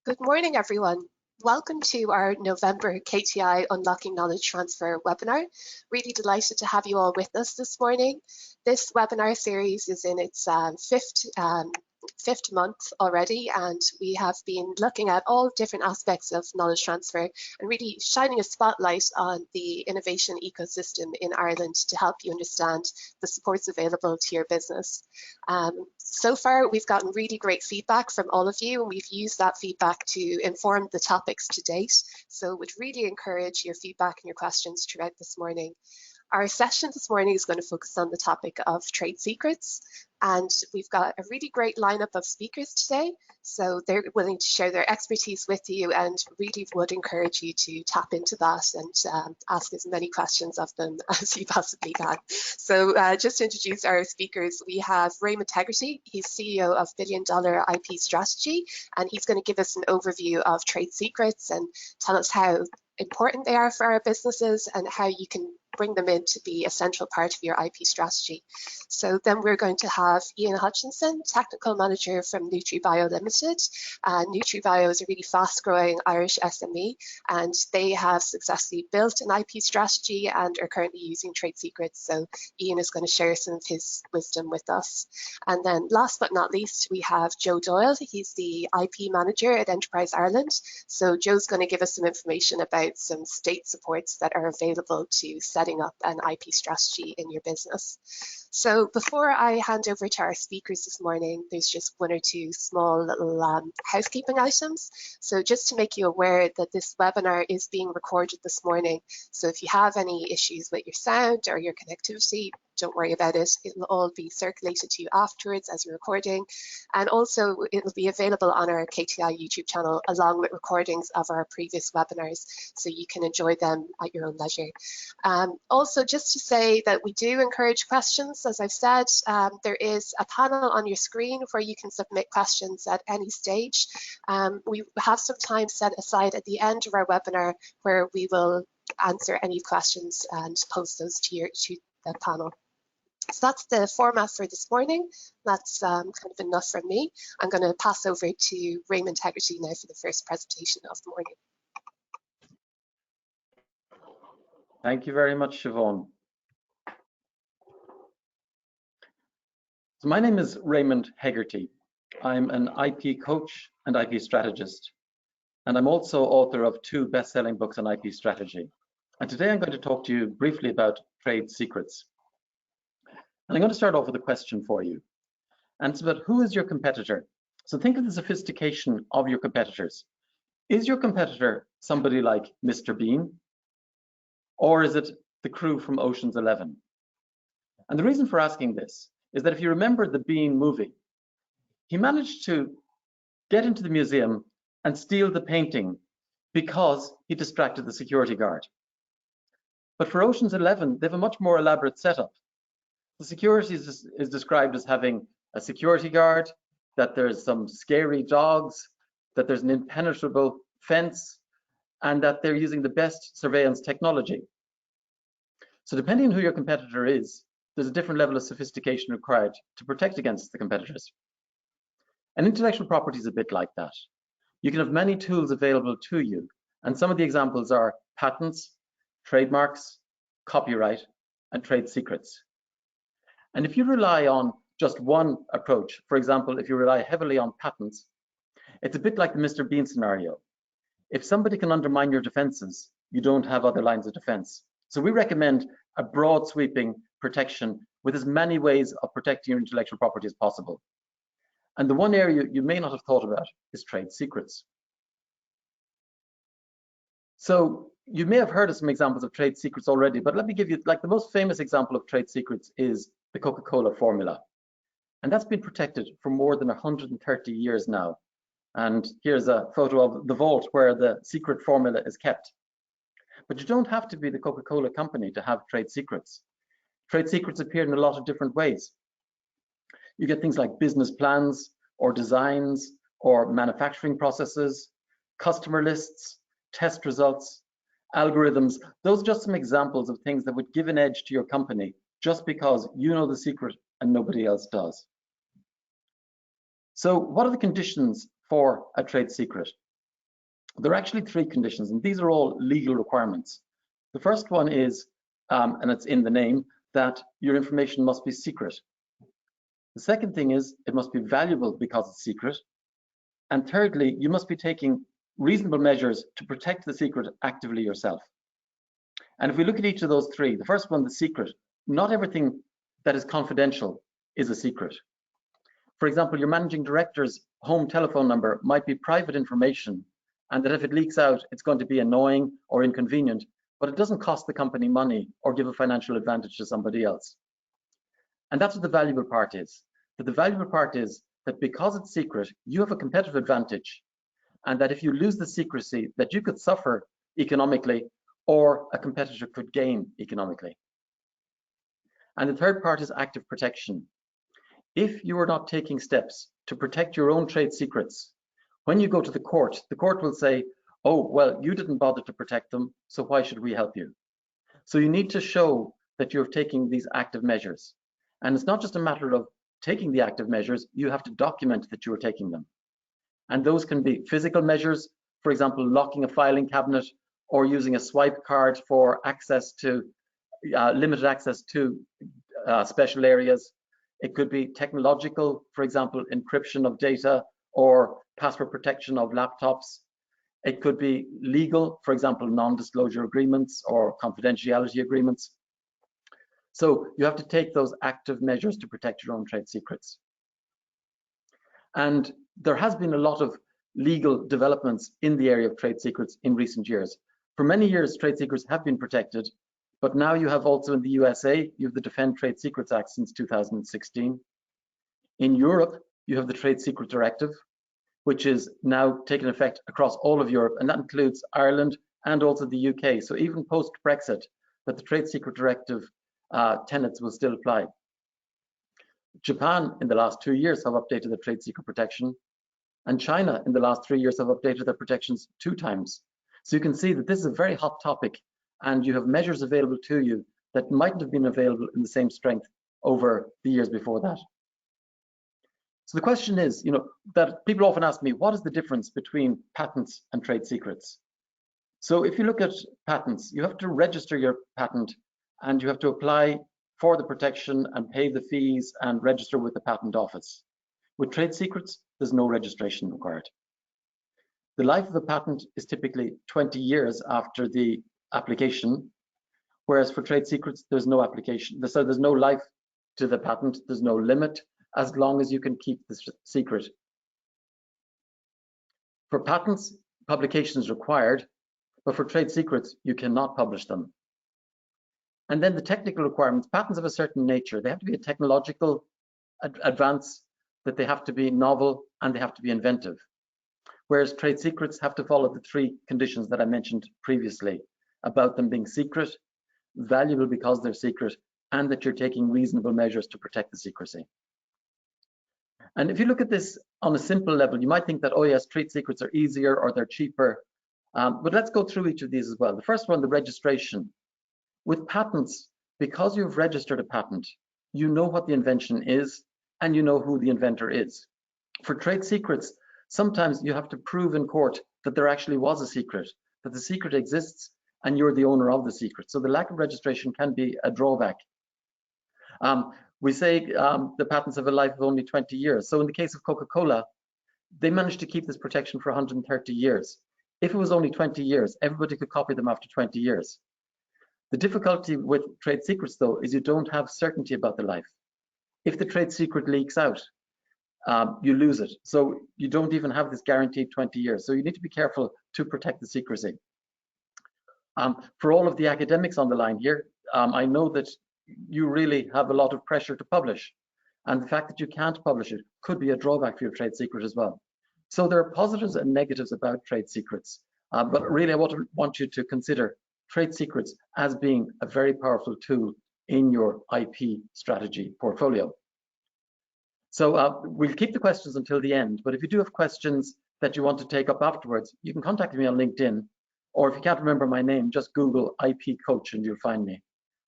Good morning, everyone. Welcome to our November KTI Unlocking Knowledge Transfer webinar. Really delighted to have you all with us this morning. This webinar series is in its fifth month already, and we have been looking at all different aspects of knowledge transfer and really shining a spotlight on the innovation ecosystem in Ireland to help you understand the supports available to your business. So far, we've gotten really great feedback from all of you, and we've used that feedback to inform the topics to date. So would really encourage your feedback and your questions throughout this morning. Our session this morning is going to focus on the topic of trade secrets, and we've got a really great lineup of speakers today. So they're willing to share their expertise with you, and really would encourage you to tap into that and ask as many questions of them as you possibly can. So just to introduce our speakers, we have Raymond Hegarty. He's CEO of $1 Billion IP Strategy, and he's going to give us an overview of trade secrets and tell us how important they are for our businesses and how you can bring them in to be a central part of your IP strategy. So then we're going to have Ian Hutchinson, Technical Manager from NUTRIBIO Limited. NUTRIBIO is a really fast-growing Irish SME, and they have successfully built an IP strategy and are currently using trade secrets. So Ian is going to share some of his wisdom with us. And then last but not least, we have Joe Doyle. He's the IP Manager at Enterprise Ireland. So Joe's going to give us some information about some state supports that are available to setting up an IP strategy in your business. So before I hand over to our speakers this morning, there's just one or two small little housekeeping items. So just to make you aware that this webinar is being recorded this morning. So if you have any issues with your sound or your connectivity, don't worry about it. It'll all be circulated to you afterwards as you're recording. And also it'll be available on our KTI YouTube channel along with recordings of our previous webinars, so you can enjoy them at your own leisure. Also, just to say that we do encourage questions. As I've said, there is a panel on your screen where you can submit questions at any stage. We have some time set aside at the end of our webinar where we will answer any questions and post those to the panel. So that's the format for this morning. That's kind of enough from me. I'm going to pass over to Raymond Hegarty now for the first presentation of the morning. Thank you very much, Siobhan. So my name is Raymond Hegarty. I'm an IP coach and IP strategist, and I'm also author of 2 best-selling books on IP strategy. And today I'm going to talk to you briefly about trade secrets. And I'm going to start off with a question for you. And it's about, who is your competitor? So think of the sophistication of your competitors. Is your competitor somebody like Mr. Bean? Or is it the crew from Ocean's 11? And the reason for asking this is that if you remember the Bean movie, he managed to get into the museum and steal the painting because he distracted the security guard. But for Ocean's 11, they have a much more elaborate setup. The security is described as having a security guard, that there's some scary dogs, that there's an impenetrable fence, and that they're using the best surveillance technology. So depending on who your competitor is, there's a different level of sophistication required to protect against the competitors. And intellectual property is a bit like that. You can have many tools available to you, and some of the examples are patents, trademarks, copyright, and trade secrets. And if you rely on just one approach, for example, if you rely heavily on patents, it's a bit like the Mr. Bean scenario. If somebody can undermine your defenses, you don't have other lines of defense. So we recommend a broad sweeping protection with as many ways of protecting your intellectual property as possible. And the one area you may not have thought about is trade secrets. So you may have heard of some examples of trade secrets already, but let me give you, like, the most famous example of trade secrets is the Coca-Cola formula. And that's been protected for more than 130 years now. And here's a photo of the vault where the secret formula is kept. But you don't have to be the Coca-Cola company to have trade secrets. Trade secrets appear in a lot of different ways. You get things like business plans or designs or manufacturing processes, customer lists, test results, algorithms. Those are just some examples of things that would give an edge to your company just because you know the secret and nobody else does. So what are the conditions for a trade secret? There are actually three conditions, and these are all legal requirements. The first one is, and it's in the name, that your information must be secret. The second thing is it must be valuable because it's secret. And thirdly, you must be taking reasonable measures to protect the secret actively yourself. And if we look at each of those three, the first one, the secret, not everything that is confidential is a secret. For example, your managing director's home telephone number might be private information, and that if it leaks out, it's going to be annoying or inconvenient, but it doesn't cost the company money or give a financial advantage to somebody else. And that's what the valuable part is. That the valuable part is that because it's secret, you have a competitive advantage, and that if you lose the secrecy, that you could suffer economically or a competitor could gain economically. And the third part is active protection. If you are not taking steps to protect your own trade secrets, when you go to the court will say, oh, well, you didn't bother to protect them, so why should we help you? So you need to show that you're taking these active measures. And it's not just a matter of taking the active measures, you have to document that you are taking them. And those can be physical measures, for example, locking a filing cabinet or using a swipe card for access to, limited access to special areas. It could be technological, for example, encryption of data or password protection of laptops. It could be legal, for example, non-disclosure agreements or confidentiality agreements. So you have to take those active measures to protect your own trade secrets. And there has been a lot of legal developments in the area of trade secrets in recent years. For many years, trade secrets have been protected, but now you have also in the USA, you have the Defend Trade Secrets Act since 2016. In Europe, you have the Trade Secret Directive, which is now taking effect across all of Europe, and that includes Ireland and also the UK. So even post-Brexit, that the Trade Secret Directive tenets will still apply. Japan in the last 2 years have updated the trade secret protection, and China in the last 3 years have updated their protections 2 times. So you can see that this is a very hot topic, and you have measures available to you that mightn't have been available in the same strength over the years before that. So the question is, that people often ask me, what is the difference between patents and trade secrets? So if you look at patents, you have to register your patent and you have to apply for the protection and pay the fees and register with the patent office. With trade secrets, there's no registration required. The life of a patent is typically 20 years after the application, whereas for trade secrets, there's no application. So there's no life to the patent, there's no limit, as long as you can keep the secret. For patents, publication is required, but for trade secrets, you cannot publish them. And then the technical requirements, patents of a certain nature, they have to be a technological advance, that they have to be novel, and they have to be inventive. Whereas trade secrets have to follow the 3 conditions that I mentioned previously, about them being secret, valuable because they're secret, and that you're taking reasonable measures to protect the secrecy. And if you look at this on a simple level, you might think that, oh yes, trade secrets are easier or they're cheaper. But let's go through each of these as well. The first one, the registration. With patents, because you've registered a patent, you know what the invention is and you know who the inventor is. For trade secrets, sometimes you have to prove in court that there actually was a secret, that the secret exists and you're the owner of the secret. So the lack of registration can be a drawback. We say the patents have a life of only 20 years. So in the case of Coca-Cola, they managed to keep this protection for 130 years. If it was only 20 years, everybody could copy them after 20 years. The difficulty with trade secrets, though, is you don't have certainty about the life. If the trade secret leaks out, you lose it. So you don't even have this guaranteed 20 years. So you need to be careful to protect the secrecy. For all of the academics on the line here, I know that you really have a lot of pressure to publish. And the fact that you can't publish it could be a drawback for your trade secret as well. So there are positives and negatives about trade secrets. But really, I want you to consider trade secrets as being a very powerful tool in your IP strategy portfolio. So we'll keep the questions until the end, but if you do have questions that you want to take up afterwards, you can contact me on LinkedIn, or if you can't remember my name, just Google IP Coach and you'll find me,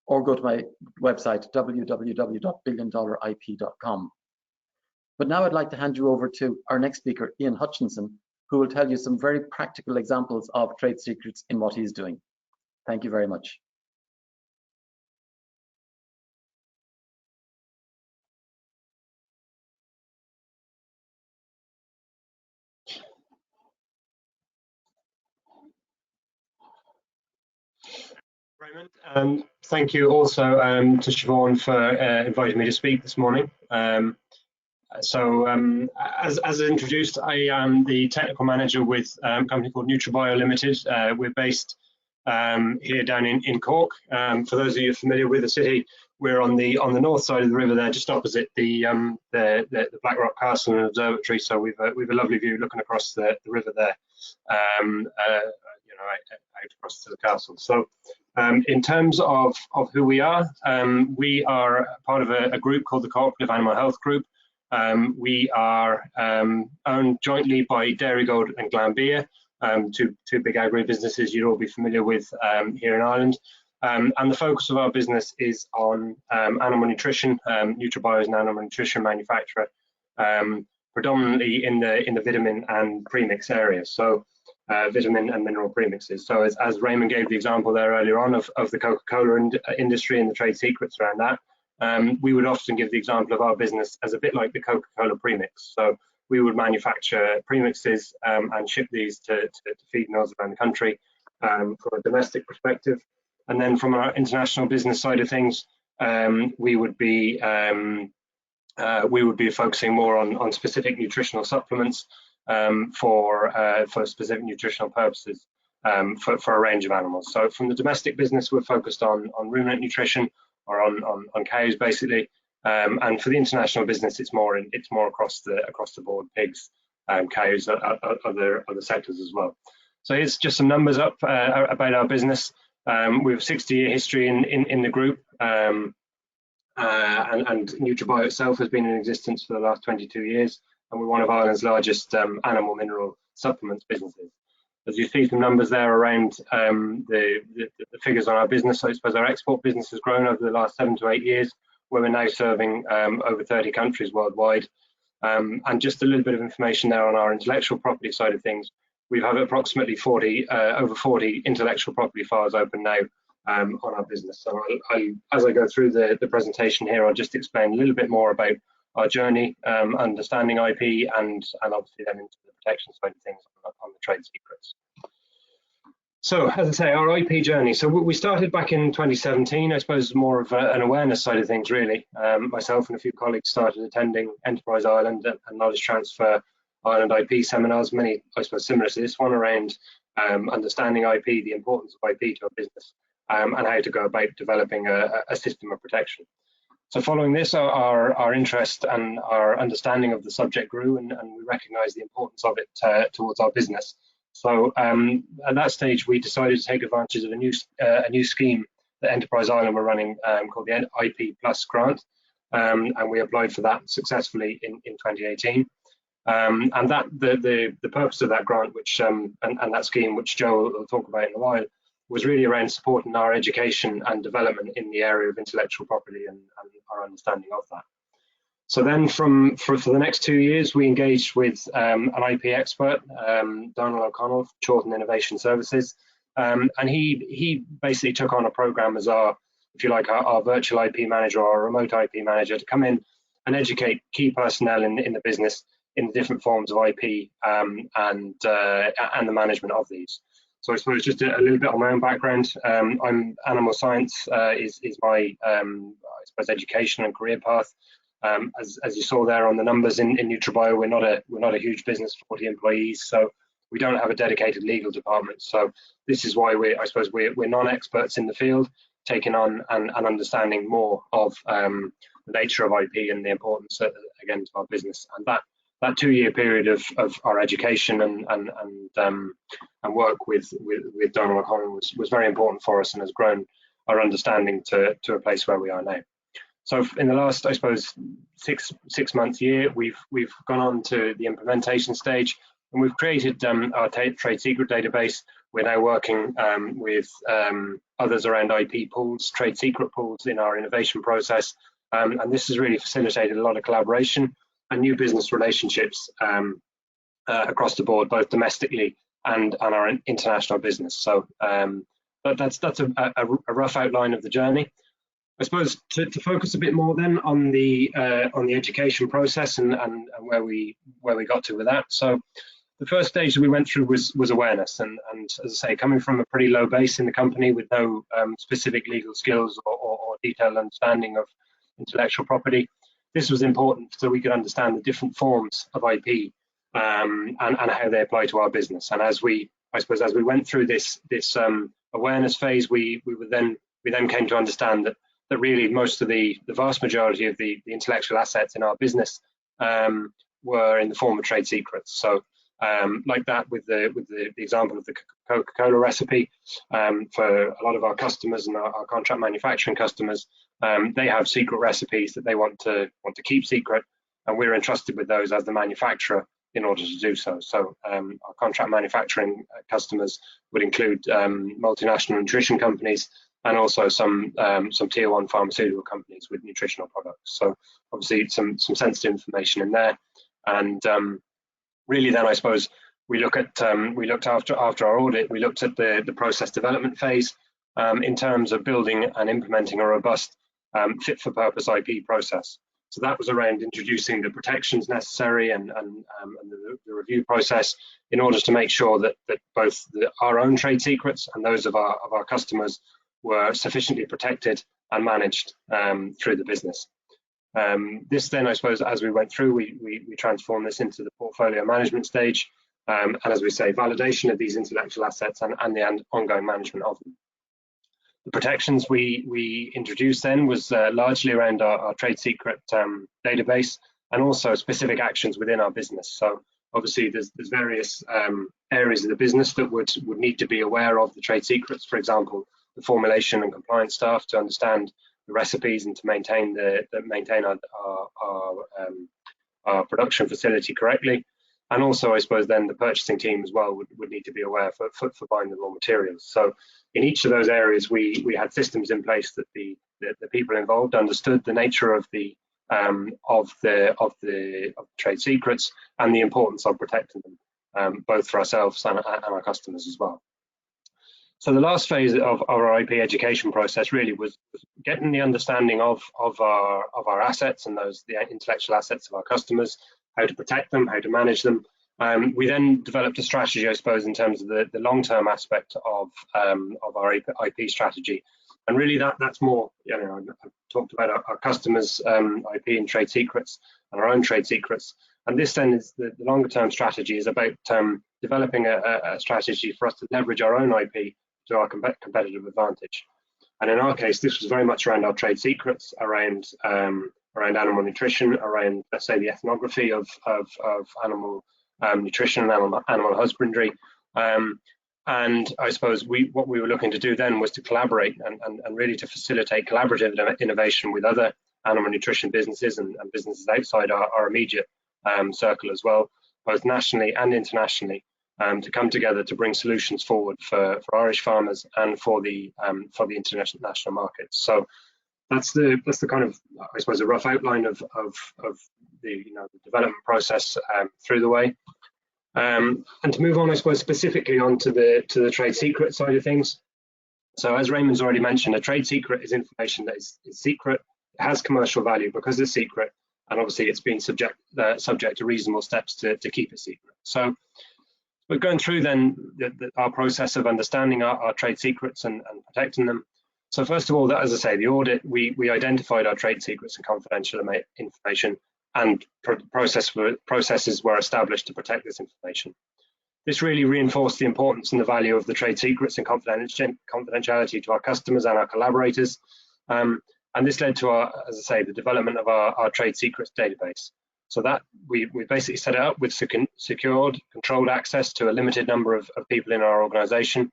or go to my website, www.billiondollarip.com. But now I'd like to hand you over to our next speaker, Ian Hutchinson, who will tell you some very practical examples of trade secrets in what he's doing. Thank you very much. Raymond, thank you also to Siobhan for inviting me to speak this morning. As introduced, I am the technical manager with a company called NUTRIBIO Limited. We're based here down in Cork. For those of you familiar with the city, we're on the north side of the river there, just opposite the Blackrock Castle and Observatory. So we've a lovely view looking across the river there, out across to the castle. So in terms of who we are part of a group called the Cooperative Animal Health Group. We are owned jointly by Dairygold and Glanbia, two big agri-businesses you'd all be familiar with here in Ireland. And the focus of our business is on animal nutrition. NUTRIBIO is an animal nutrition manufacturer, predominantly in the vitamin and premix area. So vitamin and mineral premixes. So as Raymond gave the example there earlier on of the Coca-Cola industry and the trade secrets around that, we would often give the example of our business as a bit like the Coca-Cola premix. So we would manufacture premixes and ship these to feed mills around the country from a domestic perspective. And then from our international business side of things, we would be focusing more on specific nutritional supplements for specific nutritional purposes for a range of animals. So from the domestic business, we're focused on ruminant nutrition, or on cows basically, and for the international business, it's more across the board: pigs, cows, other sectors as well. So here's just some numbers up about our business. We have 60-year history in the group, and NUTRIBIO itself has been in existence for the last 22 years, and we're one of Ireland's largest animal mineral supplements businesses. As you see some numbers there around the figures on our business, so I suppose our export business has grown over the last 7 to 8 years, where we're now serving over 30 countries worldwide. And just a little bit of information there on our intellectual property side of things. We have approximately over 40 intellectual property files open now on our business. So as I go through the presentation here, I'll just explain a little bit more about our journey, understanding IP, and obviously then into the protection side of things on the trade secrets. So as I say, our IP journey. So we started back in 2017, I suppose more of an awareness side of things really. Myself and a few colleagues started attending Enterprise Ireland and Knowledge Transfer Ireland IP seminars, many I suppose similar to this one, around understanding IP, the importance of IP to a business, and how to go about developing a system of protection. So following this, our interest and our understanding of the subject grew, and we recognised the importance of it towards our business. So at that stage, we decided to take advantage of a new scheme that Enterprise Ireland were running called the IP Plus grant, and we applied for that successfully in 2018. And that the purpose of that grant, which and that scheme, which Joe will talk about in a while, was really around supporting our education and development in the area of intellectual property and our understanding of that. So then for the next 2 years, we engaged with an IP expert, Donald O'Connell, Chorlton Innovation Services, and he basically took on a program as our, if you like, our virtual IP manager or a remote IP manager to come in and educate key personnel in the business in the different forms of IP and the management of these. So I suppose just a little bit on my own background. I'm animal science is my I suppose education and career path. As you saw there on the numbers in NUTRIBIO, we're not a huge business, 40 employees, so we don't have a dedicated legal department. So this is why we're non-experts in the field, taking on and understanding more of the nature of IP and the importance again to our business. And that 2-year period of our education and work with Donald O'Connell was very important for us and has grown our understanding to a place where we are now. So in the last, I suppose, six months, year, we've gone on to the implementation stage, and we've created our trade secret database. We're now working with others around IP pools, trade secret pools in our innovation process, and this has really facilitated a lot of collaboration and new business relationships across the board, both domestically and our international business. So but that's a rough outline of the journey. I suppose to focus a bit more then on the education process and where we got to with that. So the first stage that we went through was awareness, and as I say, coming from a pretty low base in the company with no specific legal skills or detailed understanding of intellectual property, this was important so we could understand the different forms of IP and how they apply to our business. And as we went through this awareness phase, we then came to understand that really most of the vast majority of the intellectual assets in our business were in the form of trade secrets. So like that with the example of the Coca-Cola recipe, for a lot of our customers and our contract manufacturing customers, they have secret recipes that they want to keep secret, and we're entrusted with those as the manufacturer in order to do so. So our contract manufacturing customers would include multinational nutrition companies and also some tier 1 pharmaceutical companies with nutritional products. So obviously some sensitive information in there. And really then I suppose we looked after our audit, we looked at the process development phase in terms of building and implementing a robust fit for purpose IP process. So that was around introducing the protections necessary and the review process in order to make sure that both our own trade secrets and those of our customers were sufficiently protected and managed through the business. This then, I suppose, as we went through, we transformed this into the portfolio management stage, and as we say, validation of these intellectual assets and the ongoing management of them. The protections we introduced then was largely around our trade secret database and also specific actions within our business. So obviously there's various areas of the business that would need to be aware of the trade secrets. For example, the formulation and compliance staff to understand the recipes and to maintain our production facility correctly. And also, I suppose, then the purchasing team as well would need to be aware for buying the raw materials. So in each of those areas, we had systems in place that the people involved understood the nature of the trade secrets and the importance of protecting them, both for ourselves and our customers as well. So the last phase of our IP education process really was getting the understanding of our assets and the intellectual assets of our customers, how to protect them, how to manage them. We then developed a strategy, I suppose, in terms of the long-term aspect of our IP strategy. And really that's more, I've talked about our customers' IP and trade secrets and our own trade secrets. And this then is the longer-term strategy is about developing a strategy for us to leverage our own IP to our competitive advantage. And in our case, this was very much around our trade secrets, around animal nutrition, around, let's say, the ethnography of animal nutrition and animal husbandry. And I suppose what we were looking to do then was to collaborate and really to facilitate collaborative innovation with other animal nutrition businesses and businesses outside our immediate circle as well, both nationally and internationally, to come together to bring solutions forward for Irish farmers and for the international markets. So that's the kind of, I suppose, a rough outline of the development process through the way. And to move on, I suppose, specifically onto the trade secret side of things. So as Raymond's already mentioned, a trade secret is information that is secret, it has commercial value because it's secret, and obviously it's been subject to reasonable steps to keep it secret. So we're going through then our process of understanding our trade secrets and protecting them. So first of all, as I say, the audit, we identified our trade secrets and confidential information, and processes were established to protect this information. This really reinforced the importance and the value of the trade secrets and confidentiality to our customers and our collaborators. And this led to as I say, the development of our trade secrets database. So that we basically set it up with secured, controlled access to a limited number of people in our organization.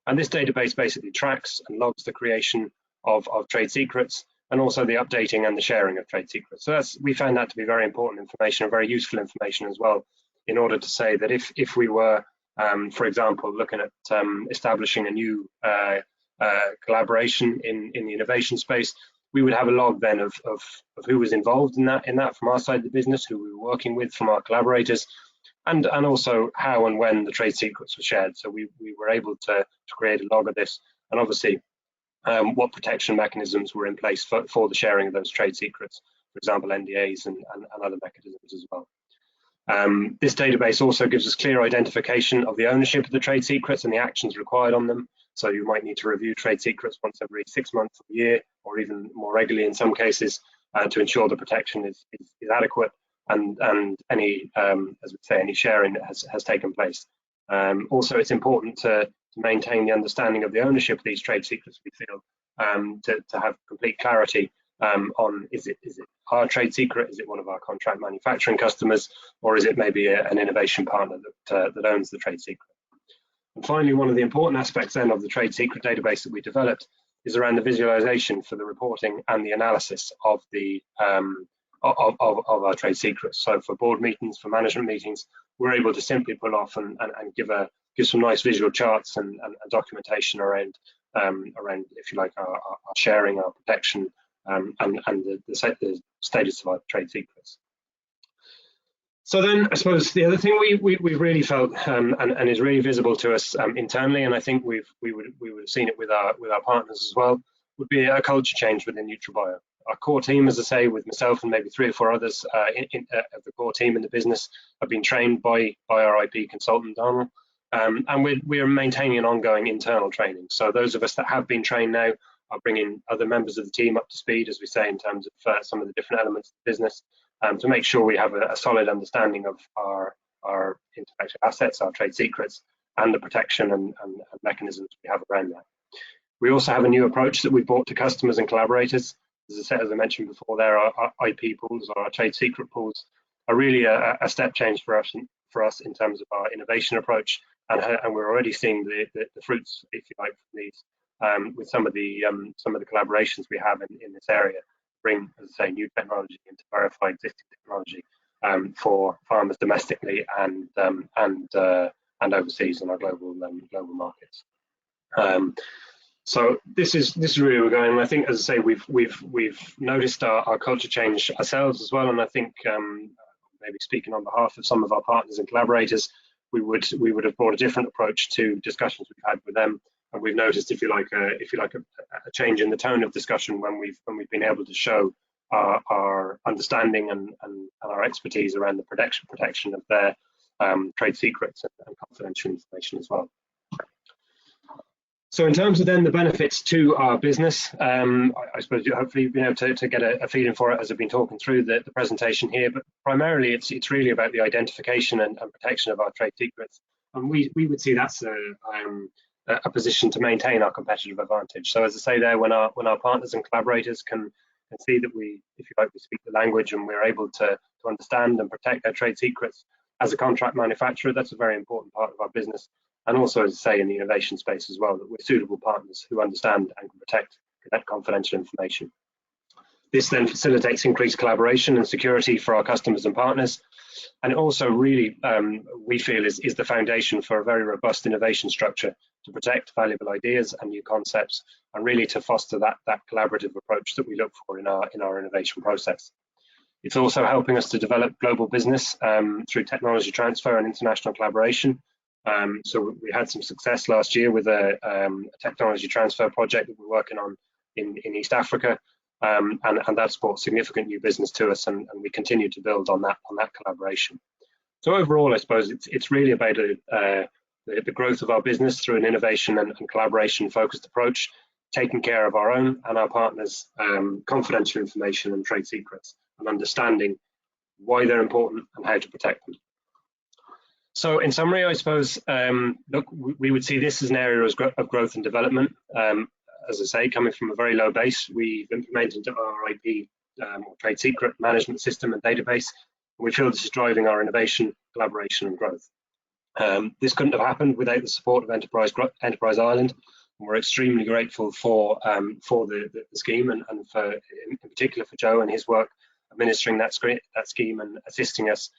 And this database basically tracks and logs the creation of trade secrets and also the updating and the sharing of trade secrets. So we found that to be very important information and very useful information as well, in order to say that if we were, for example, looking at establishing a new collaboration in the innovation space, we would have a log then of who was involved in that from our side of the business, who we were working with from our collaborators, and also how and when the trade secrets were shared. So we were able to create a log of this, and obviously what protection mechanisms were in place for the sharing of those trade secrets, for example, NDAs and other mechanisms as well. This database also gives us clear identification of the ownership of the trade secrets and the actions required on them. So you might need to review trade secrets once every 6 months or a year, or even more regularly in some cases, to ensure the protection is adequate and any, as we say, any sharing that has taken place. Also, it's important to maintain the understanding of the ownership of these trade secrets, we feel, to have complete clarity on is it our trade secret, is it one of our contract manufacturing customers, or is it maybe an innovation partner that owns the trade secret. And finally, one of the important aspects then of the trade secret database that we developed is around the visualization for the reporting and the analysis of the of our trade secrets. So for board meetings, for management meetings, we're able to simply pull off and give some nice visual charts and documentation around if you like our sharing, our protection, and the status of our trade secrets. So then, I suppose the other thing we've really felt and is really visible to us internally, and I think we would have seen it with our partners as well, would be a culture change within NUTRIBIO. Our core team, as I say, with myself and maybe 3 or 4 others of the core team in the business, have been trained by our IP consultant, Donald, and we are maintaining an ongoing internal training. So those of us that have been trained now are bringing other members of the team up to speed, as we say, in terms of some of the different elements of the business, to make sure we have a solid understanding of our intellectual assets, our trade secrets, and the protection and mechanisms we have around that. We also have a new approach that we've brought to customers and collaborators. As I mentioned before, there our IP pools, or our trade secret pools, are really a step change for us in terms of our innovation approach, and we're already seeing the fruits, if you like, from these with some of the collaborations we have in this area. Bring, as I say, new technology into verify existing technology for farmers domestically and overseas in our global markets. So this is really where we're going. And I think, as I say, we've noticed our culture change ourselves as well. And I think maybe speaking on behalf of some of our partners and collaborators, we would have brought a different approach to discussions we've had with them. And we've noticed, if you like, a change in the tone of discussion when we've been able to show our understanding and our expertise around the protection of their trade secrets and confidential information as well. So in terms of then the benefits to our business, I suppose hopefully you've been able to get a feeling for it as I've been talking through the presentation here, but primarily it's really about the identification and protection of our trade secrets. And we would see that's a position to maintain our competitive advantage. So as I say there, when our partners and collaborators can see that we speak the language and we're able to understand and protect their trade secrets as a contract manufacturer, that's a very important part of our business. And also, as I say, in the innovation space as well, that we're suitable partners who understand and can protect that confidential information. This then facilitates increased collaboration and security for our customers and partners. And it also really, we feel, is the foundation for a very robust innovation structure to protect valuable ideas and new concepts, and really to foster that collaborative approach that we look for in our innovation process. It's also helping us to develop global business through technology transfer and international collaboration. So we had some success last year with a technology transfer project that we're working on in East Africa, and that's brought significant new business to us, and we continue to build on that collaboration. So overall, I suppose it's really about the growth of our business through an innovation and collaboration focused approach, taking care of our own and our partners' confidential information and trade secrets, and understanding why they're important and how to protect them. So in summary, I suppose, look, we would see this as an area of growth and development. As I say, coming from a very low base, we've implemented our IP or trade secret management system and database. And we feel this is driving our innovation, collaboration and growth. This couldn't have happened without the support of Enterprise Ireland. And we're extremely grateful for the scheme and for, in particular, for Joe and his work administering that scheme and assisting us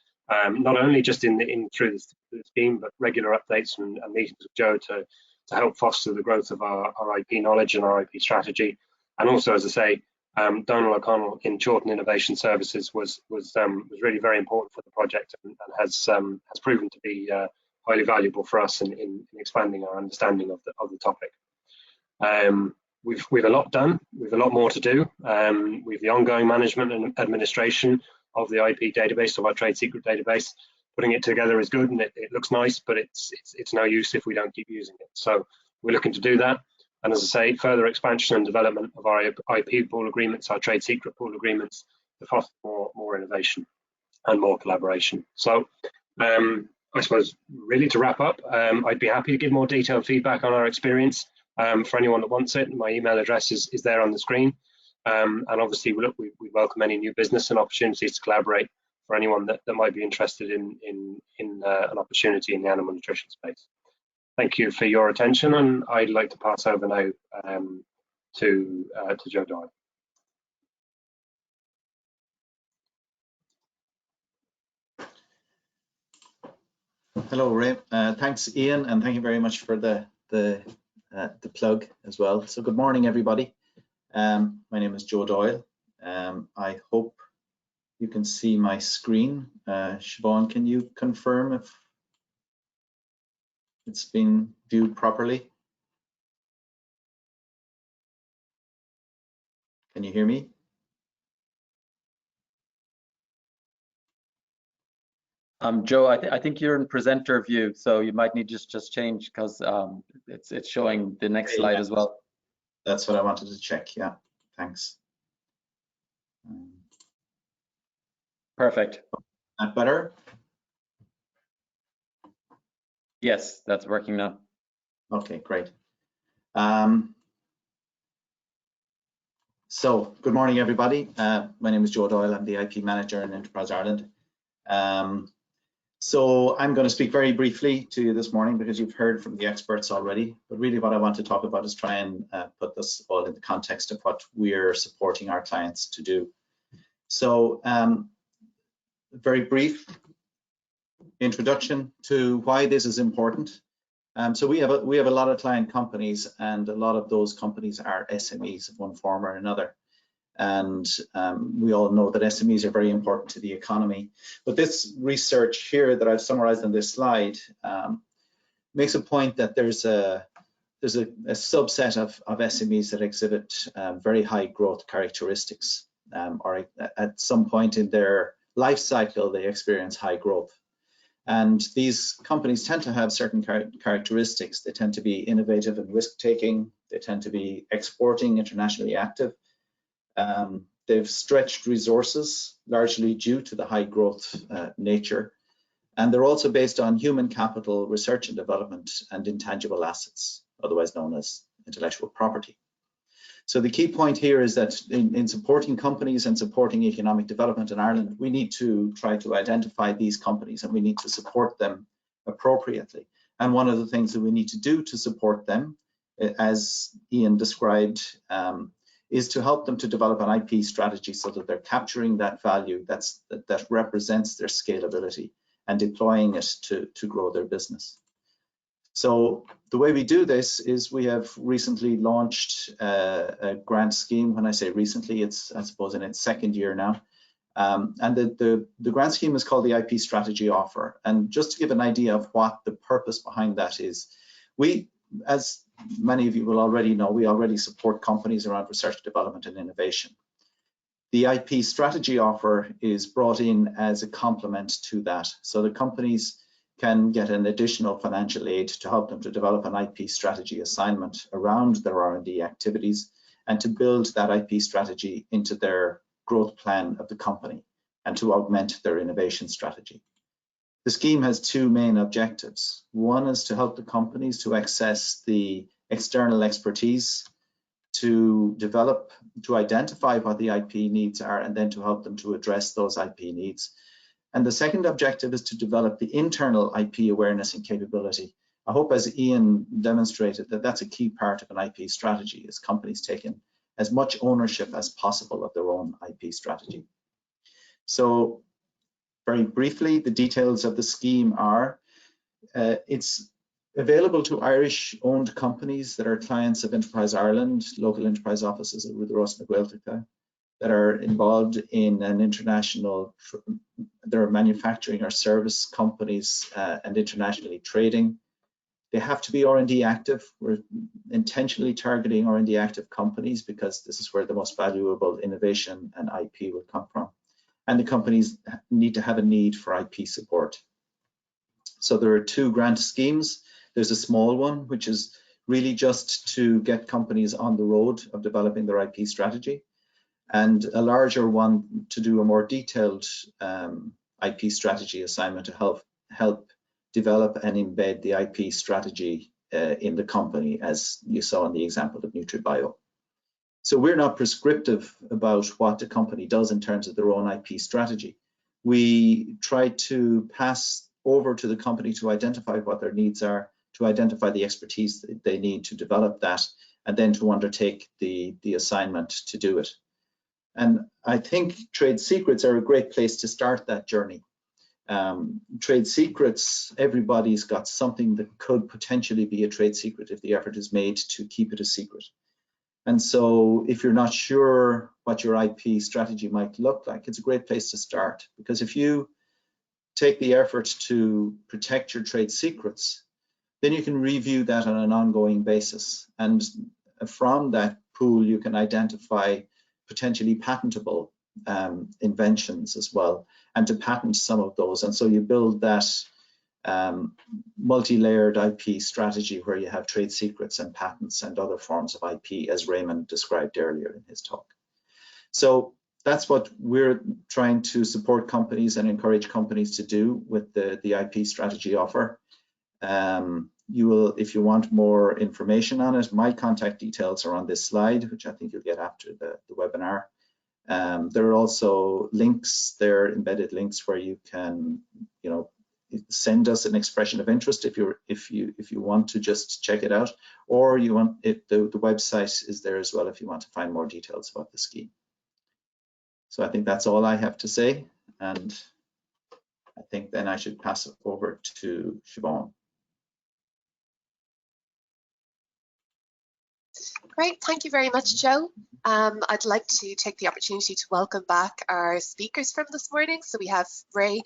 not only just through the scheme, but regular updates and meetings with Joe to help foster the growth of our IP knowledge and our IP strategy, and also, as I say, Donald O'Connell in Chorlton Innovation Services was really very important for the project, and has proven to be highly valuable for us in expanding our understanding of the topic. We've a lot done. We've a lot more to do. We've the ongoing management and administration of the IP database, of our trade secret database. Putting it together is good, and it looks nice, but it's no use if we don't keep using it. So we're looking to do that. And as I say, further expansion and development of our IP pool agreements, our trade secret pool agreements, to foster more innovation and more collaboration. So I suppose really to wrap up, I'd be happy to give more detailed feedback on our experience for anyone that wants it. My email address is there on the screen. And obviously we welcome any new business and opportunities to collaborate for anyone that might be interested in an opportunity in the animal nutrition space. Thank you for your attention, and I'd like to pass over now to Joe Doyle. Hello, Ray. Thanks, Ian, and thank you very much for the plug as well. So good morning, everybody. My name is Joe Doyle. I hope you can see my screen. Siobhan, can you confirm if it's been viewed properly? Can you hear me? Joe, I think you're in presenter view, so you might need to just change, because it's showing the next slide as well. That's what I wanted to check. Yeah, thanks. Perfect. That better? Yes, that's working now. Okay, great. So good morning, everybody. My name is Joe Doyle. I'm the IP manager in Enterprise Ireland. So I'm going to speak very briefly to you this morning, because you've heard from the experts already, but really what I want to talk about is try and put this all in the context of what we're supporting our clients to do. So very brief introduction to why this is important. So we have a lot of client companies, and a lot of those companies are SMEs of one form or another. And we all know that SMEs are very important to the economy. But this research here that I've summarized on this slide makes a point that there's a subset of SMEs that exhibit very high growth characteristics, or at some point in their life cycle they experience high growth. And these companies tend to have certain characteristics. They tend to be innovative and risk-taking. They tend to be exporting, internationally active. They've stretched resources, largely due to the high growth nature. And they're also based on human capital, research and development, and intangible assets, otherwise known as intellectual property. So the key point here is that in supporting companies and supporting economic development in Ireland, we need to try to identify these companies, and we need to support them appropriately. And one of the things that we need to do to support them, as Ian described, is to help them to develop an IP strategy so that they're capturing that value that represents their scalability and deploying it to grow their business. So the way we do this is we have recently launched a grant scheme. When I say recently, it's, I suppose, in its second year now. And the grant scheme is called the IP Strategy Offer. And just to give an idea of what the purpose behind that is, we, as many of you will already know, we already support companies around research, development, and innovation. The IP Strategy Offer is brought in as a complement to that. So the companies can get an additional financial aid to help them to develop an IP strategy assignment around their R&D activities, and to build that IP strategy into their growth plan of the company, and to augment their innovation strategy. The scheme has two main objectives. One is to help the companies to access the external expertise to develop, to identify what the IP needs are, and then to help them to address those IP needs. And the second objective is to develop the internal IP awareness and capability. I hope, as Ian demonstrated, that that's a key part of an IP strategy, is companies taking as much ownership as possible of their own IP strategy. So very briefly, the details of the scheme are, it's available to Irish-owned companies that are clients of Enterprise Ireland, local enterprise offices with Ross na Gaeltachta. that are involved in an international, there are manufacturing or service companies and internationally trading. They have to be R&D active. We're intentionally targeting R&D active companies because this is where the most valuable innovation and IP will come from. And the companies need to have a need for IP support. So there are 2 grant schemes. There's a small one, which is really just to get companies on the road of developing their IP strategy, and a larger one to do a more detailed IP strategy assignment to help develop and embed the IP strategy in the company, as you saw in the example of NUTRIBIO. So we're not prescriptive about what the company does in terms of their own IP strategy. We try to pass over to the company to identify what their needs are, to identify the expertise that they need to develop that, and then to undertake the assignment to do it. And I think trade secrets are a great place to start that journey. Trade secrets, everybody's got something that could potentially be a trade secret if the effort is made to keep it a secret. And so if you're not sure what your IP strategy might look like, it's a great place to start, because if you take the effort to protect your trade secrets, then you can review that on an ongoing basis. And from that pool, you can identify potentially patentable inventions as well, and to patent some of those. And so you build that multi-layered IP strategy where you have trade secrets and patents and other forms of IP, as Raymond described earlier in his talk. So that's what we're trying to support companies and encourage companies to do with the IP strategy offer. You will, if you want more information on it, my contact details are on this slide, which I think you'll get after the webinar. There are also links there, embedded links, where you can, send us an expression of interest if you want to just check it out, or you want it. The website is there as well if you want to find more details about the scheme. So I think that's all I have to say, and I think then I should pass it over to Siobhan. Great, thank you very much, Joe. I'd like to take the opportunity to welcome back our speakers from this morning. So we have Ray,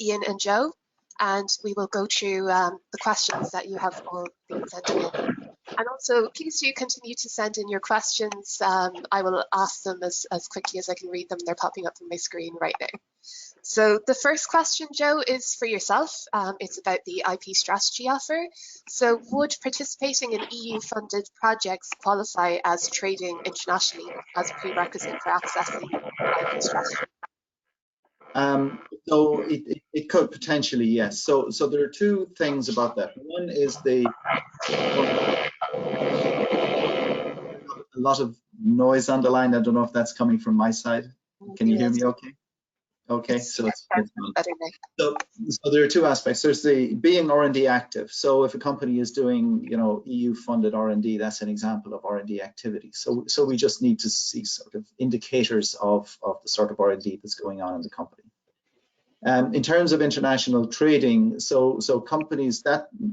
Ian and Joe, and we will go through the questions that you have all been sending in. And also, please do continue to send in your questions. I will ask them as quickly as I can read them. They're popping up on my screen right now. So the first question, Joe, is for yourself. It's about the IP strategy offer. So would participating in EU-funded projects qualify as trading internationally as a prerequisite for accessing IP strategy? So it could potentially, yes. So there are 2 things about that. One is a lot of noise on the line. I don't know if that's coming from my side. Can you hear me okay? Okay, so it's better now. So there are 2 aspects. There's the being R&D active. So if a company is doing, EU-funded R&D, that's an example of R&D activity. So we just need to see sort of indicators of the sort of R&D that's going on in the company. In terms of international trading, so companies,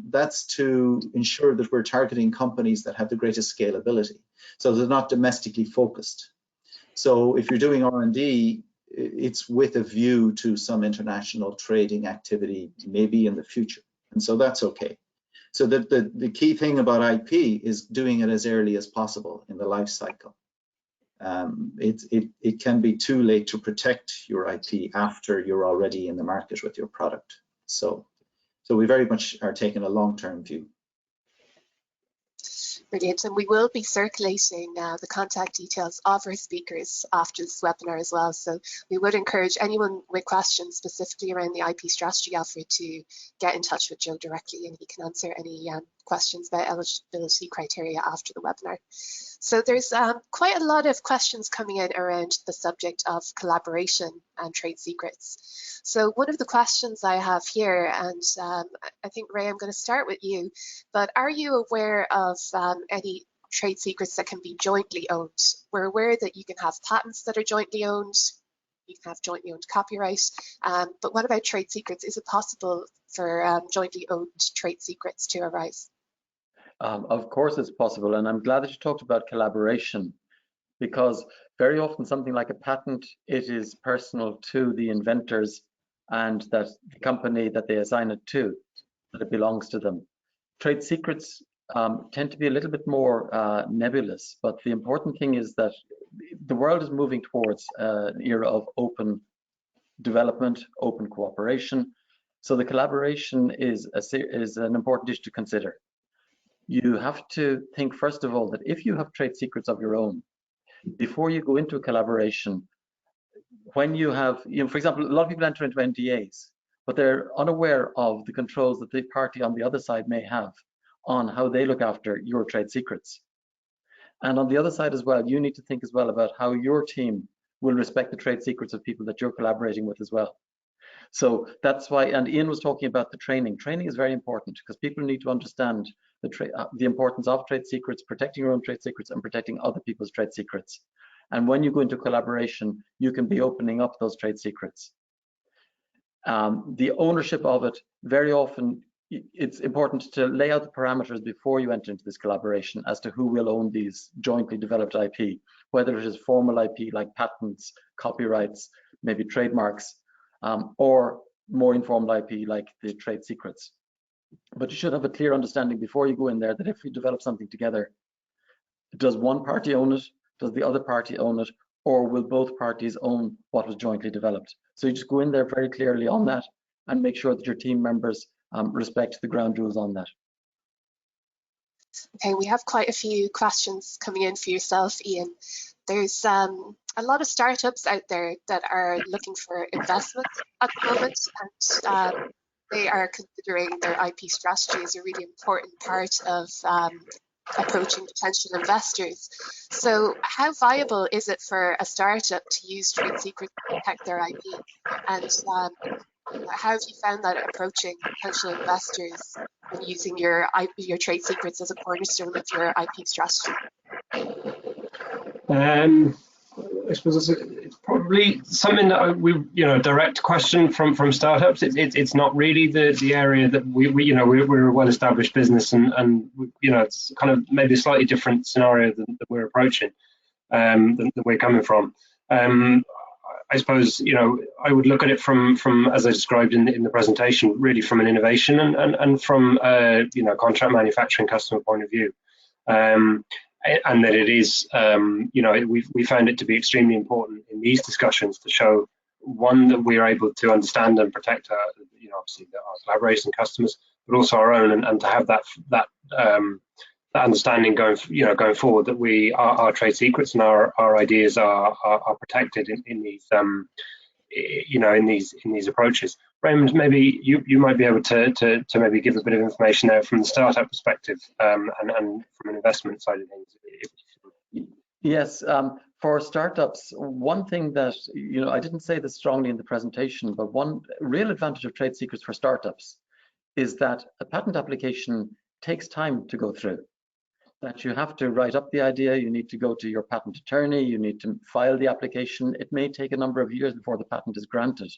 that's to ensure that we're targeting companies that have the greatest scalability. So they're not domestically focused. So if you're doing R&D, it's with a view to some international trading activity, maybe in the future. And so that's okay. So the key thing about IP is doing it as early as possible in the life cycle. It can be too late to protect your IP after you're already in the market with your product. So we very much are taking a long-term view. Brilliant, and we will be circulating the contact details of our speakers after this webinar as well. So we would encourage anyone with questions specifically around the IP strategy offer to get in touch with Joe directly, and he can answer any questions about eligibility criteria after the webinar. So there's quite a lot of questions coming in around the subject of collaboration and trade secrets. So one of the questions I have here, and I think, Ray, I'm going to start with you, but are you aware of any trade secrets that can be jointly owned? We're aware that you can have patents that are jointly owned, you can have jointly owned copyright, but what about trade secrets? Is it possible for jointly owned trade secrets to arise? Of course it's possible, and I'm glad that you talked about collaboration, because very often something like a patent, it is personal to the inventors and that the company that they assign it to, that it belongs to them. Trade secrets tend to be a little bit more nebulous, but the important thing is that the world is moving towards an era of open development, open cooperation. So the collaboration is an important issue to consider. You have to think, first of all, that if you have trade secrets of your own, before you go into a collaboration, when you have, for example, a lot of people enter into NDAs, but they're unaware of the controls that the party on the other side may have on how they look after your trade secrets. And on the other side as well, you need to think as well about how your team will respect the trade secrets of people that you're collaborating with as well. So that's why, and Ian was talking about the training. Training is very important because people need to understand the importance of trade secrets, protecting your own trade secrets and protecting other people's trade secrets. And when you go into collaboration, you can be opening up those trade secrets. The ownership of it, very often, it's important to lay out the parameters before you enter into this collaboration as to who will own these jointly developed IP, whether it is formal IP like patents, copyrights, maybe trademarks, or more informal IP like the trade secrets. But you should have a clear understanding before you go in there that if you develop something together, does one party own it? Does the other party own it? Or will both parties own what was jointly developed? So you just go in there very clearly on that and make sure that your team members respect the ground rules on that. Okay, we have quite a few questions coming in for yourself, Ian. There's a lot of startups out there that are looking for investment at the moment, and they are considering their IP strategy as a really important part of approaching potential investors. So how viable is it for a startup to use trade secrets to protect their IP? And how have you found that approaching potential investors and using your trade secrets as a cornerstone of your IP strategy? I suppose it's probably something that we, direct question from startups. It's not really the area that we're a well-established business, and it's kind of maybe a slightly different scenario that we're approaching, than we're coming from. I suppose I would look at it from as I described in the presentation, really from an innovation and from contract manufacturing customer point of view. And that it is, we found it to be extremely important in these discussions to show, one, that we are able to understand and protect our, obviously our collaborators and customers, but also our own, and to have that understanding going forward, that our trade secrets and our ideas are protected in these in these approaches. Raymond, maybe you might be able to maybe give a bit of information there from the startup perspective, and from an investment side of things. Yes, for startups, one thing that I didn't say this strongly in the presentation, but one real advantage of trade secrets for startups is that a patent application takes time to go through. That you have to write up the idea, you need to go to your patent attorney, you need to file the application. It may take a number of years before the patent is granted.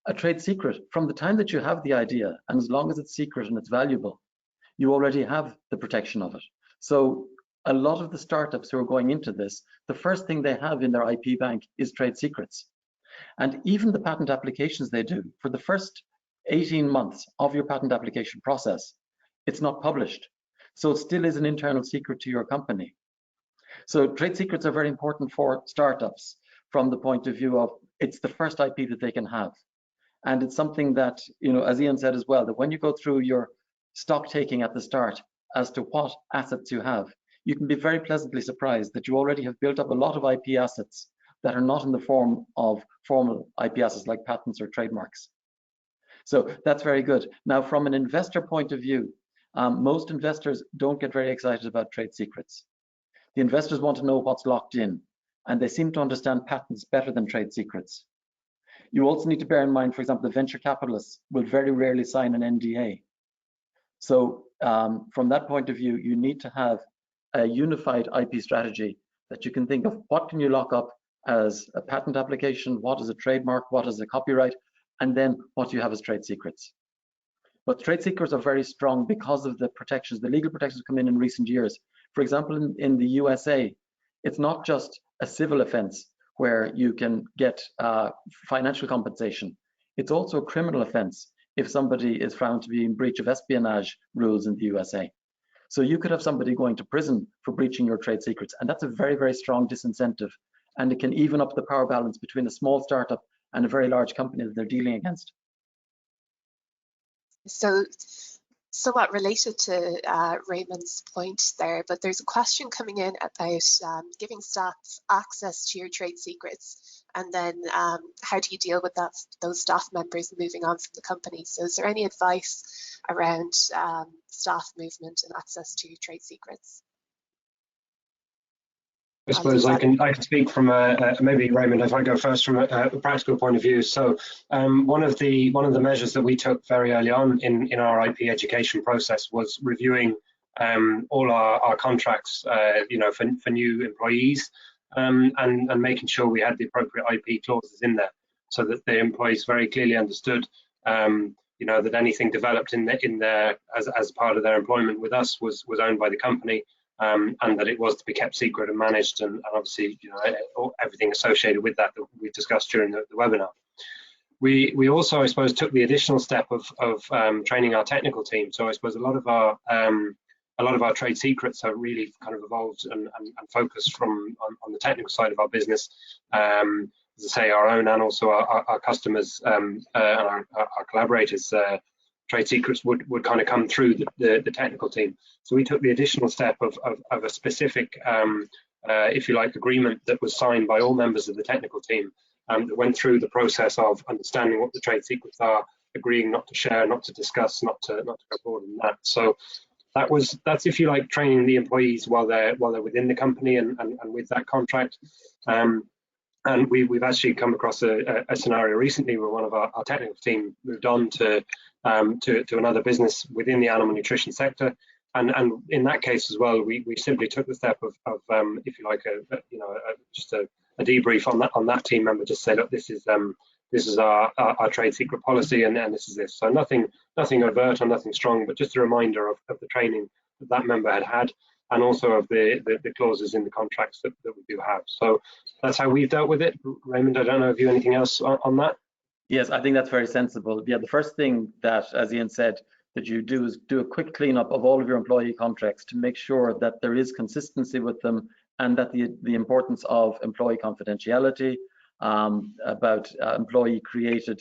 A trade secret, from the time that you have the idea, and as long as it's secret and it's valuable, you already have the protection of it. So a lot of the startups who are going into this, the first thing they have in their IP bank is trade secrets. And even the patent applications they do, for the first 18 months of your patent application process, it's not published. So it still is an internal secret to your company. So trade secrets are very important for startups from the point of view of it's the first IP that they can have. And it's something that, as Ian said as well, that when you go through your stock taking at the start as to what assets you have, you can be very pleasantly surprised that you already have built up a lot of IP assets that are not in the form of formal IP assets like patents or trademarks. So that's very good. Now, from an investor point of view, most investors don't get very excited about trade secrets. The investors want to know what's locked in, and they seem to understand patents better than trade secrets. You also need to bear in mind, for example, the venture capitalists will very rarely sign an NDA. So from that point of view, you need to have a unified IP strategy that you can think of what can you lock up as a patent application, what is a trademark, what is a copyright, and then what you have as trade secrets. But trade secrets are very strong because of the protections, the legal protections come in recent years. For example, in the USA, it's not just a civil offence where you can get financial compensation. It's also a criminal offence if somebody is found to be in breach of espionage rules in the USA. So you could have somebody going to prison for breaching your trade secrets, and that's a very, very strong disincentive. And it can even up the power balance between a small startup and a very large company that they're dealing against. So, somewhat related to Raymond's point there, but there's a question coming in about giving staff access to your trade secrets, and then how do you deal with those staff members moving on from the company? So is there any advice around staff movement and access to trade secrets? I suppose I can speak from maybe Raymond, if I go first from a practical point of view. So one of the measures that we took very early on in our IP education process was reviewing all our contracts, for new employees, and making sure we had the appropriate IP clauses in there, so that the employees very clearly understood, that anything developed in their as part of their employment with us was owned by the company. And that it was to be kept secret and managed, and obviously, everything associated with that we discussed during the webinar. We also, I suppose, took the additional step of training our technical team. So I suppose a lot of our trade secrets are really kind of evolved and focused on the technical side of our business. As I say, our own and also our customers and our collaborators. Trade secrets would kind of come through the technical team. So we took the additional step of a specific, if you like, agreement that was signed by all members of the technical team, that went through the process of understanding what the trade secrets are, agreeing not to share, not to discuss, not to go forward in that. So that's, if you like, training the employees while they're within the company and with that contract. And we've actually come across a scenario recently where one of our technical team moved on to another business within the animal nutrition sector, and in that case as well, we simply took the step of if you like, just a debrief on that team member, just say, look, this is our trade secret policy, and this is this. So nothing overt or nothing strong, but just a reminder of the training that member had, and also of the clauses in the contracts that we do have. So that's how we've dealt with it. Raymond, I don't know if you have anything else on that. Yes, I think that's very sensible. Yeah, the first thing that, as Ian said, that you do is do a quick cleanup of all of your employee contracts to make sure that there is consistency with them, and that the importance of employee confidentiality, about employee created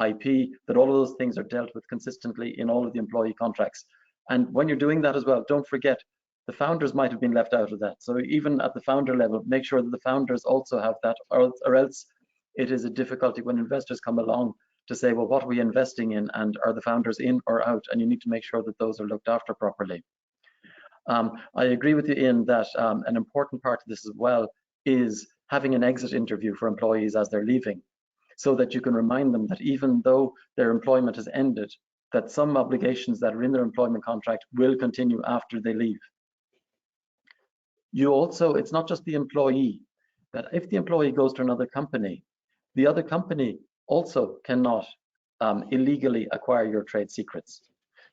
IP, that all of those things are dealt with consistently in all of the employee contracts. And when you're doing that as well, don't forget, the founders might have been left out of that. So even at the founder level, make sure that the founders also have that, or else it is a difficulty when investors come along to say, well, what are we investing in, and are the founders in or out? And you need to make sure that those are looked after properly. I agree with you, Ian, that an important part of this as well is having an exit interview for employees as they're leaving, so that you can remind them that even though their employment has ended, that some obligations that are in their employment contract will continue after they leave. You also, it's not just the employee, that if the employee goes to another company, the other company also cannot illegally acquire your trade secrets.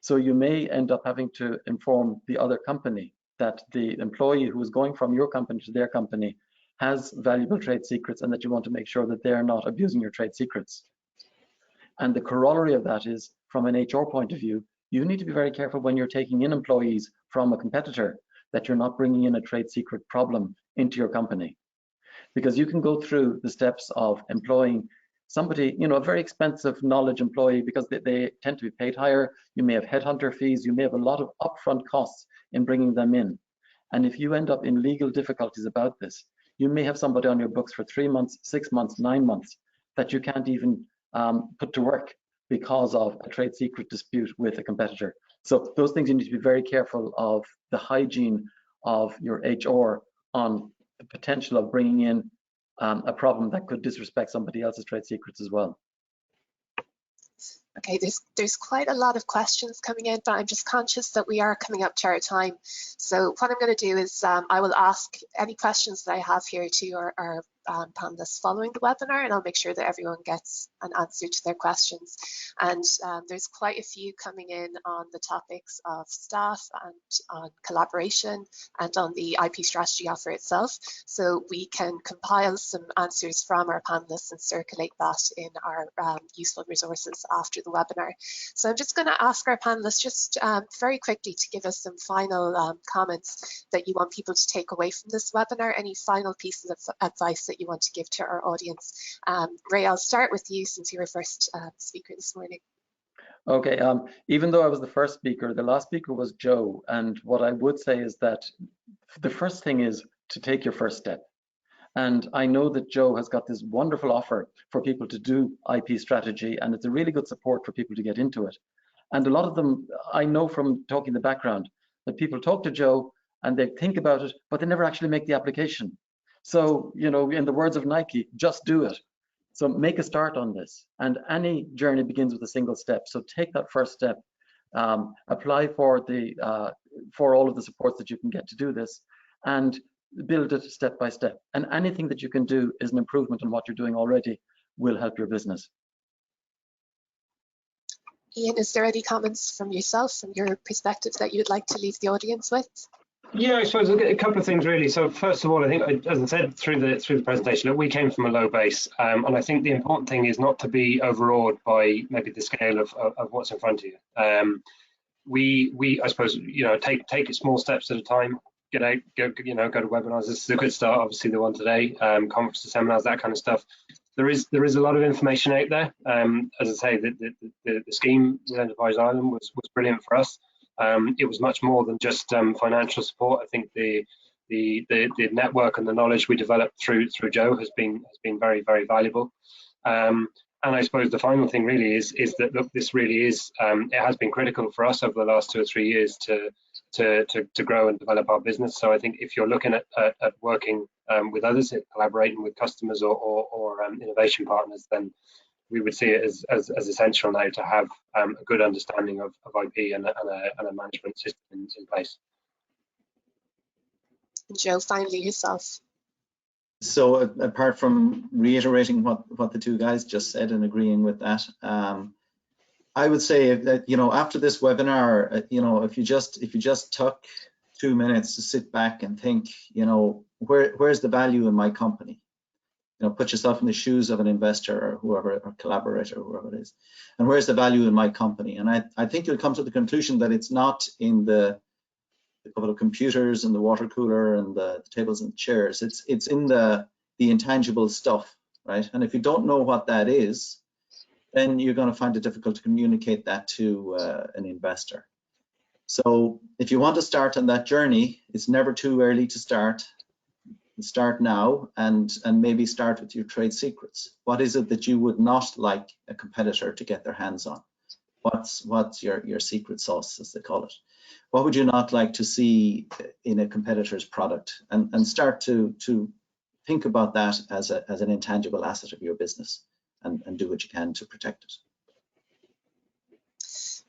So you may end up having to inform the other company that the employee who is going from your company to their company has valuable trade secrets, and that you want to make sure that they're not abusing your trade secrets. And the corollary of that is, from an HR point of view, you need to be very careful when you're taking in employees from a competitor, that you're not bringing in a trade secret problem into your company. Because you can go through the steps of employing somebody, a very expensive knowledge employee, because they tend to be paid higher. You may have headhunter fees, you may have a lot of upfront costs in bringing them in. And if you end up in legal difficulties about this, you may have somebody on your books for 3 months, 6 months, 9 months that you can't even put to work because of a trade secret dispute with a competitor. So those things, you need to be very careful of the hygiene of your HR on the potential of bringing in a problem that could disrespect somebody else's trade secrets as well. Okay, there's quite a lot of questions coming in, but I'm just conscious that we are coming up to our time. So what I'm going to do is I will ask any questions that I have here to our panelists following the webinar, and I'll make sure that everyone gets an answer to their questions. And there's quite a few coming in on the topics of staff and on collaboration and on the IP strategy offer itself. So we can compile some answers from our panelists and circulate that in our useful resources after the webinar. So I'm just going to ask our panelists just very quickly to give us some final comments that you want people to take away from this webinar. Any final pieces of advice that you want to give to our audience? Ray, I'll start with you since you were first speaker this morning. Okay, even though I was the first speaker, the last speaker was Joe. And what I would say is that the first thing is to take your first step. And I know that Joe has got this wonderful offer for people to do IP strategy, and it's a really good support for people to get into it. And a lot of them, I know from talking the background, that people talk to Joe and they think about it, but they never actually make the application. So, you know, in the words of Nike, just do it. So make a start on this. And any journey begins with a single step. So take that first step, apply for all of the supports that you can get to do this, and build it step by step. And anything that you can do is an improvement on what you're doing already will help your business. Ian, is there any comments from yourself, from your perspective, that you'd like to leave the audience with? Yeah, I suppose a couple of things really. So first of all, I think, as I said through the presentation, we came from a low base, and I think the important thing is not to be overawed by maybe the scale of what's in front of you. We I suppose, you know, take it small steps at a time. Get out, go to webinars. This is a good start. Obviously, the one today, conferences, seminars, that kind of stuff. There is a lot of information out there. As I say, the scheme with Enterprise Ireland was brilliant for us. It was much more than just financial support. I think the network and the knowledge we developed through Joe has been very, very valuable. And I suppose the final thing really is that, look, this really is it has been critical for us over the last 2 or 3 years to grow and develop our business. So I think if you're looking at working with others, collaborating with customers or innovation partners, then we would see it as essential now to have a good understanding of IP and a management system in place. And Joe, finally yourself. So apart from reiterating what the two guys just said and agreeing with that, I would say that, you know, after this webinar, you know, if you just took 2 minutes to sit back and think, you know, where's the value in my company? You know, put yourself in the shoes of an investor or whoever, or collaborator, or whoever it is, and where's the value in my company? And I think you'll come to the conclusion that it's not in the couple of computers and the water cooler and the tables and chairs. It's in the intangible stuff, right? And if you don't know what that is, then you're going to find it difficult to communicate that to an investor. So if you want to start on that journey, it's never too early to start. Start now and maybe start with your trade secrets. What is it that you would not like a competitor to get their hands on? What's your secret sauce, as they call it? What would you not like to see in a competitor's product? And start to think about that as an intangible asset of your business, and do what you can to protect it.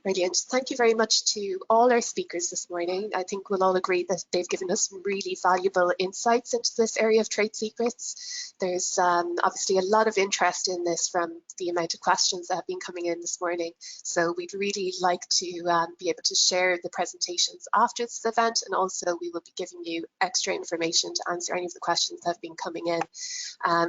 Brilliant. Thank you very much to all our speakers this morning. I think we'll all agree that they've given us really valuable insights into this area of trade secrets. There's obviously a lot of interest in this from the amount of questions that have been coming in this morning. So we'd really like to be able to share the presentations after this event, and also we will be giving you extra information to answer any of the questions that have been coming in.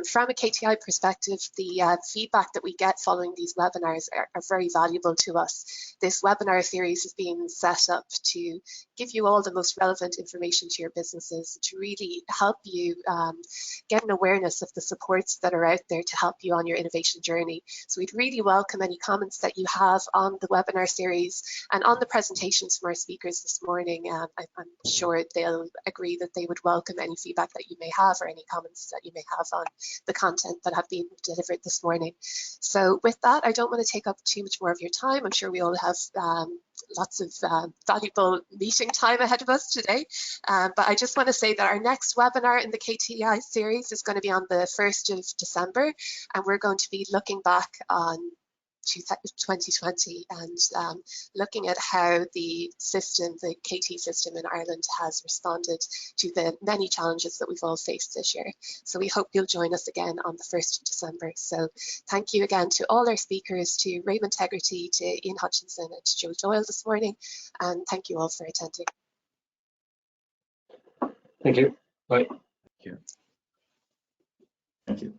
From a KTI perspective, the feedback that we get following these webinars are very valuable to us. This webinar series is being set up to give you all the most relevant information to your businesses, to really help you get an awareness of the supports that are out there to help you on your innovation journey. So we'd really welcome any comments that you have on the webinar series and on the presentations from our speakers this morning. I'm sure they'll agree that they would welcome any feedback that you may have or any comments that you may have on the content that have been delivered this morning. So with that, I don't want to take up too much more of your time. I'm sure we all have lots of valuable meeting time ahead of us today. But I just want to say that our next webinar in the KTI series is going to be on the 1st of December, and we're going to be looking back on 2020, and looking at how the system, the KT system in Ireland, has responded to the many challenges that we've all faced this year. So we hope you'll join us again on the 1st of December. So thank you again to all our speakers, to Raymond Hegarty, to Ian Hutchinson and to Joe Doyle this morning, and thank you all for attending. Thank you. Bye. Thank you. Thank you.